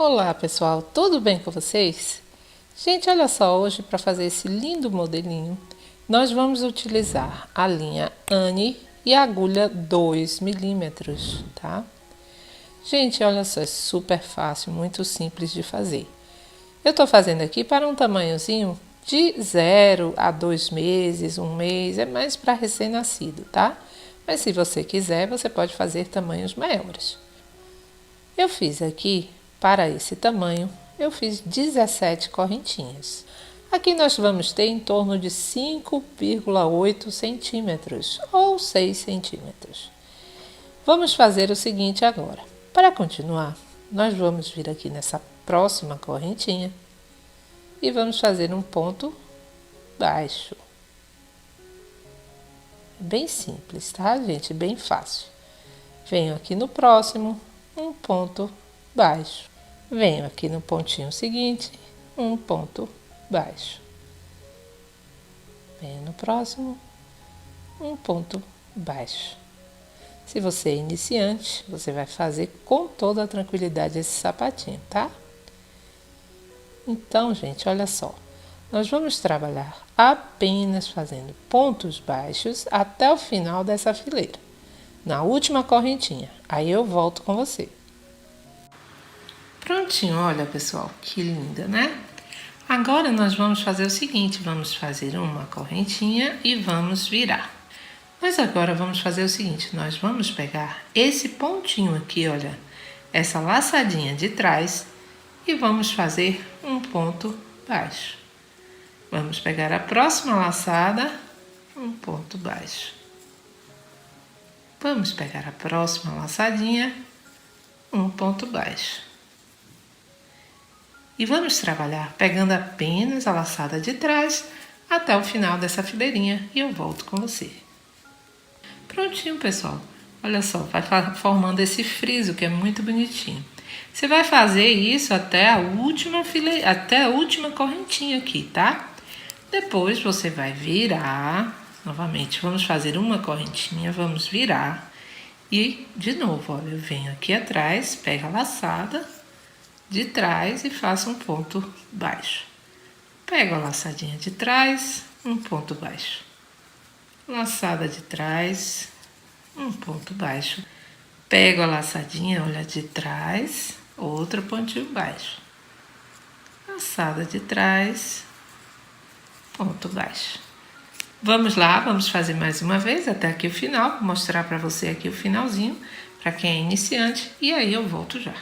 Olá pessoal, tudo bem com vocês? Gente, olha só, hoje para fazer esse lindo modelinho, nós vamos utilizar a linha Anne e a agulha 2 milímetros, tá? Gente, olha só, é super fácil, muito simples de fazer. Eu tô fazendo aqui para um tamanhozinho de 0 a 2 meses, 1 mês, é mais para recém-nascido, tá? Mas se você quiser, você pode fazer tamanhos maiores. Eu fiz aqui, para esse tamanho, eu fiz 17 correntinhas. Aqui nós vamos ter em torno de 5,8 centímetros ou 6 centímetros. Vamos fazer o seguinte agora. Para continuar, nós vamos vir aqui nessa próxima correntinha e vamos fazer um ponto baixo. Bem simples, tá, gente? Bem fácil. Venho aqui no próximo, um ponto baixo. Venho aqui no pontinho seguinte, um ponto baixo. Venho no próximo, um ponto baixo. Se você é iniciante, você vai fazer com toda a tranquilidade esse sapatinho, tá? Então, gente, olha só. Nós vamos trabalhar apenas fazendo pontos baixos até o final dessa fileira. Na última correntinha, aí eu volto com você. Prontinho, olha pessoal, que linda, né? Agora nós vamos fazer o seguinte, vamos fazer uma correntinha e vamos virar. Mas agora vamos fazer o seguinte, nós vamos pegar esse pontinho aqui, olha, essa laçadinha de trás e vamos fazer um ponto baixo. Vamos pegar a próxima laçada, um ponto baixo. Vamos pegar a próxima laçadinha, um ponto baixo. E vamos trabalhar pegando apenas a laçada de trás até o final dessa fileirinha e eu volto com você. Prontinho, pessoal. Olha só, vai formando esse friso que é muito bonitinho. Você vai fazer isso até a última até a última correntinha aqui, tá? Depois você vai virar, novamente, vamos fazer uma correntinha, vamos virar. E, de novo, olha, eu venho aqui atrás, pego a laçada de trás e faço um ponto baixo. Pego a laçadinha de trás, um ponto baixo. Laçada de trás, um ponto baixo. Pego a laçadinha, olha, de trás, outro pontinho baixo. Laçada de trás, ponto baixo. Vamos lá, vamos fazer mais uma vez até aqui o final, vou mostrar para você aqui o finalzinho, para quem é iniciante, e aí eu volto já.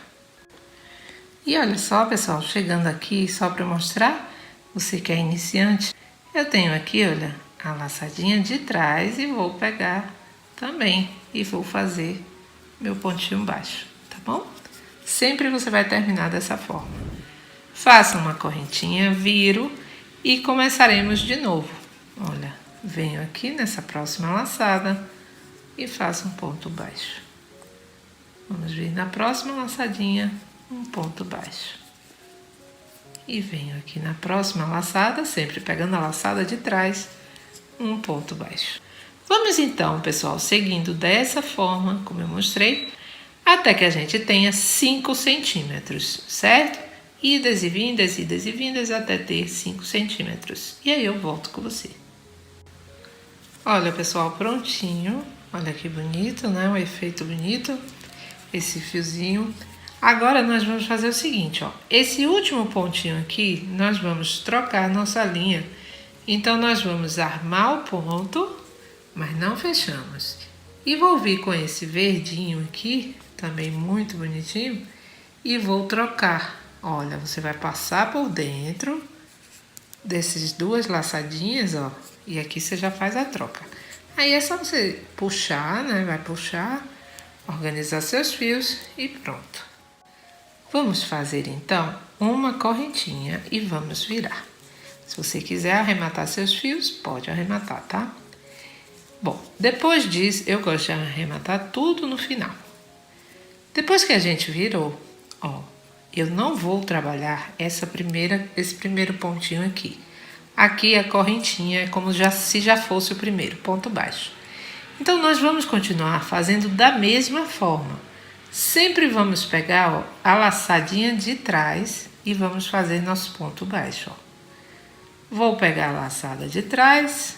E olha só, pessoal, chegando aqui só para mostrar, você que é iniciante, eu tenho aqui, olha, a laçadinha de trás e vou pegar também e vou fazer meu pontinho baixo, tá bom? Sempre você vai terminar dessa forma. Faça uma correntinha, viro e começaremos de novo. Olha, venho aqui nessa próxima laçada e faço um ponto baixo. Vamos vir na próxima laçadinha, um ponto baixo. E venho aqui na próxima laçada, sempre pegando a laçada de trás, um ponto baixo. Vamos então, pessoal, seguindo dessa forma, como eu mostrei, até que a gente tenha 5 centímetros, certo? Idas e vindas, idas e vindas, até ter 5 centímetros. E aí eu volto com você. Olha, pessoal, prontinho. Olha que bonito, né? Um efeito bonito. Esse fiozinho. Agora, nós vamos fazer o seguinte, ó. Esse último pontinho aqui, nós vamos trocar nossa linha. Então, nós vamos armar o ponto, mas não fechamos. E vou vir com esse verdinho aqui, também muito bonitinho, e vou trocar. Olha, você vai passar por dentro desses duas laçadinhas, ó, e aqui você já faz a troca. Aí é só você puxar, né? Vai puxar, organizar seus fios e pronto. Vamos fazer então uma correntinha e vamos virar. Se você quiser arrematar seus fios, pode arrematar, tá? Bom, depois disso, eu gosto de arrematar tudo no final. Depois que a gente virou, ó, eu não vou trabalhar esse primeiro pontinho aqui. Aqui a correntinha é como se já fosse o primeiro ponto baixo. Então, nós vamos continuar fazendo da mesma forma. Sempre vamos pegar, ó, a laçadinha de trás e vamos fazer nosso ponto baixo, ó. Vou pegar a laçada de trás,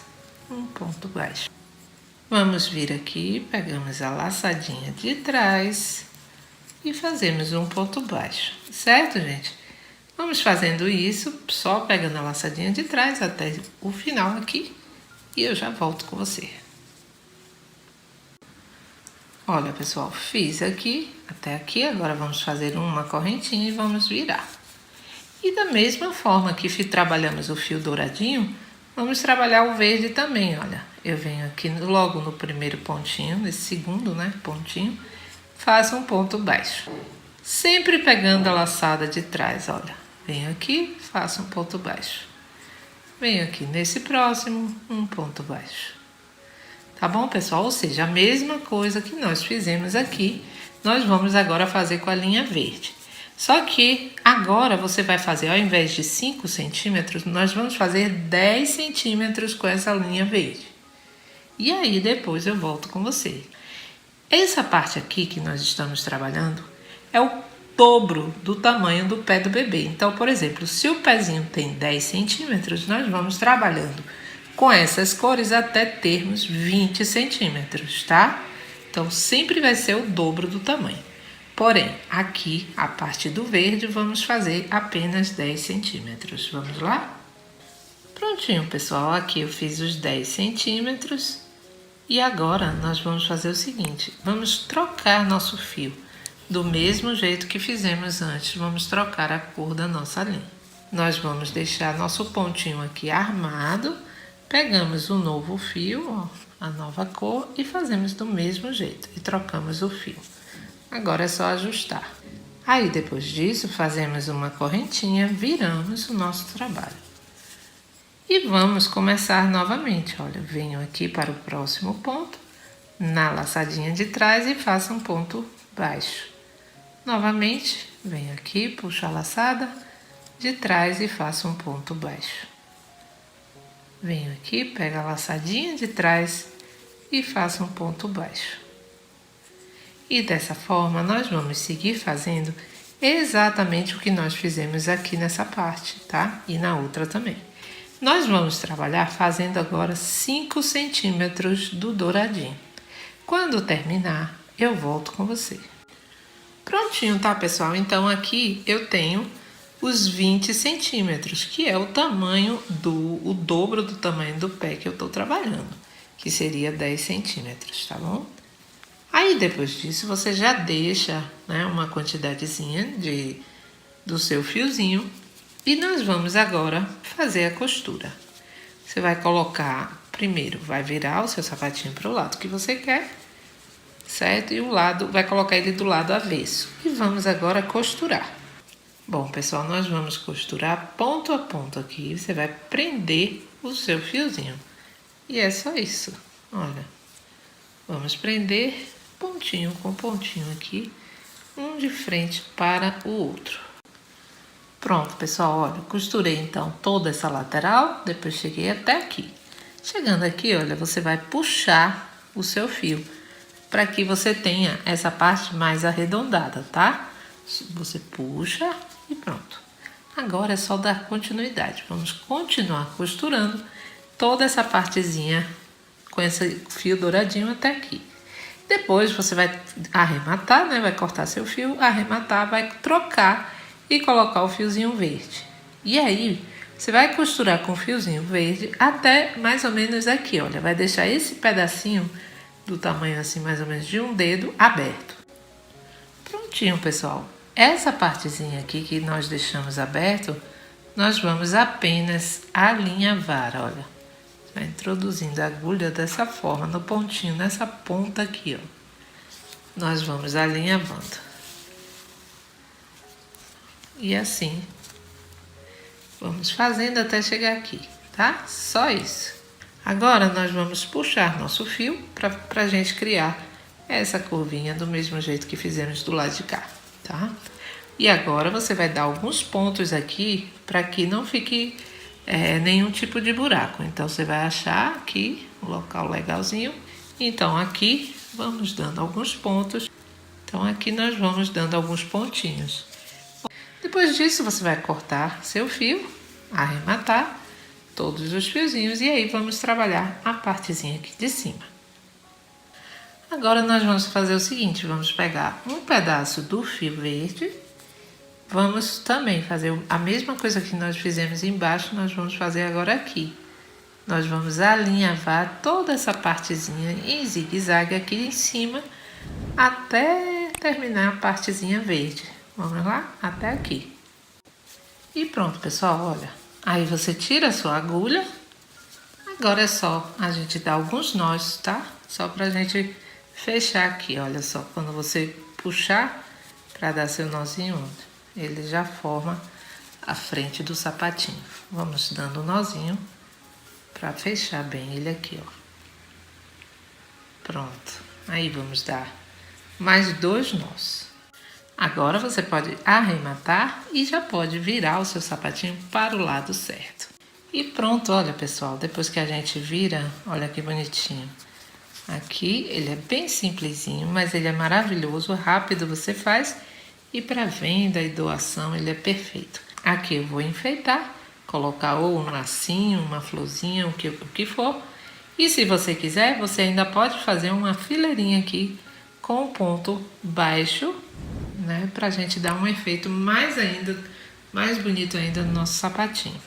um ponto baixo. Vamos vir aqui, pegamos a laçadinha de trás e fazemos um ponto baixo, certo, gente? Vamos fazendo isso, só pegando a laçadinha de trás até o final aqui e eu já volto com você. Olha, pessoal, fiz aqui, até aqui, agora vamos fazer uma correntinha e vamos virar. E da mesma forma que trabalhamos o fio douradinho, vamos trabalhar o verde também, olha. Eu venho aqui logo no primeiro pontinho, nesse segundo, né, pontinho, faço um ponto baixo. Sempre pegando a laçada de trás, olha. Venho aqui, faço um ponto baixo. Venho aqui nesse próximo, um ponto baixo. Tá bom, pessoal? Ou seja, a mesma coisa que nós fizemos aqui, nós vamos agora fazer com a linha verde. Só que agora você vai fazer, ao invés de 5 centímetros, nós vamos fazer 10 centímetros com essa linha verde. E aí depois eu volto com você. Essa parte aqui que nós estamos trabalhando é o dobro do tamanho do pé do bebê. Então, por exemplo, se o pezinho tem 10 centímetros, nós vamos trabalhando com essas cores até termos 20 centímetros, tá? Então, sempre vai ser o dobro do tamanho. Porém, aqui, a parte do verde, vamos fazer apenas 10 centímetros. Vamos lá? Prontinho, pessoal. Aqui eu fiz os 10 centímetros. E agora, nós vamos fazer o seguinte. Vamos trocar nosso fio. Do mesmo jeito que fizemos antes, vamos trocar a cor da nossa linha. Nós vamos deixar nosso pontinho aqui armado. Pegamos o novo fio, ó, a nova cor, e fazemos do mesmo jeito. E trocamos o fio. Agora é só ajustar. Aí, depois disso, fazemos uma correntinha, viramos o nosso trabalho. E vamos começar novamente. Olha, venho aqui para o próximo ponto, na laçadinha de trás e faço um ponto baixo. Novamente, venho aqui, puxo a laçada de trás e faço um ponto baixo. Venho aqui, pego a laçadinha de trás e faço um ponto baixo. E dessa forma, nós vamos seguir fazendo exatamente o que nós fizemos aqui nessa parte, tá? E na outra também. Nós vamos trabalhar fazendo agora 5 centímetros do douradinho. Quando terminar, eu volto com você. Prontinho, tá, pessoal? Então, aqui eu tenho os 20 centímetros, que é o tamanho o dobro do tamanho do pé que eu tô trabalhando, que seria 10 centímetros, tá bom? Aí, depois disso, você já deixa, né, uma quantidadezinha do seu fiozinho e nós vamos agora fazer a costura. Você vai colocar, primeiro, vai virar o seu sapatinho para o lado que você quer, certo? E o lado, vai colocar ele do lado avesso. E vamos agora costurar. Bom, pessoal, nós vamos costurar ponto a ponto aqui. Você vai prender o seu fiozinho. E é só isso, olha. Vamos prender pontinho com pontinho aqui, um de frente para o outro. Pronto, pessoal, olha, costurei então toda essa lateral, depois cheguei até aqui. Chegando aqui, olha, você vai puxar o seu fio, para que você tenha essa parte mais arredondada, tá? Você puxa e pronto. Agora é só dar continuidade. Vamos continuar costurando toda essa partezinha com esse fio douradinho até aqui. Depois você vai arrematar, né? Vai cortar seu fio, arrematar, vai trocar e colocar o fiozinho verde. E aí, você vai costurar com o fiozinho verde até mais ou menos aqui, olha. Vai deixar esse pedacinho do tamanho assim, mais ou menos de um dedo, aberto. Prontinho, pessoal. Essa partezinha aqui que nós deixamos aberto, nós vamos apenas alinhavar, olha. Vai introduzindo a agulha dessa forma, no pontinho, nessa ponta aqui, ó. Nós vamos alinhavando. E assim, vamos fazendo até chegar aqui, tá? Só isso. Agora, nós vamos puxar nosso fio pra gente criar essa curvinha do mesmo jeito que fizemos do lado de cá, tá? E agora, você vai dar alguns pontos aqui para que não fique nenhum tipo de buraco. Então, você vai achar aqui um local legalzinho. Então, aqui, vamos dando alguns pontos. Então aqui nós vamos dando alguns pontinhos. Depois disso você vai cortar seu fio, arrematar todos os fiozinhos e aí vamos trabalhar a partezinha aqui de cima. Agora nós vamos fazer o seguinte, vamos pegar um pedaço do fio verde, vamos também fazer a mesma coisa que nós fizemos embaixo, nós vamos fazer agora aqui. Nós vamos alinhavar toda essa partezinha em zigue-zague aqui em cima, até terminar a partezinha verde. Vamos lá? Até aqui. E pronto, pessoal, olha. Aí você tira a sua agulha. Agora é só a gente dar alguns nós, tá? Só pra gente fechar aqui, olha só. Quando você puxar pra dar seu nozinho, ele já forma a frente do sapatinho. Vamos dando um nozinho pra fechar bem ele aqui, ó. Pronto. Aí vamos dar mais 2 nós. Agora você pode arrematar e já pode virar o seu sapatinho para o lado certo. E pronto, olha pessoal, depois que a gente vira, olha que bonitinho. Aqui ele é bem simplesinho, mas ele é maravilhoso, rápido você faz e para venda e doação ele é perfeito. Aqui eu vou enfeitar, colocar ou um lacinho, uma florzinha, o que for. E se você quiser, você ainda pode fazer uma fileirinha aqui com o ponto baixo, né, pra gente dar um efeito mais bonito ainda no nosso sapatinho.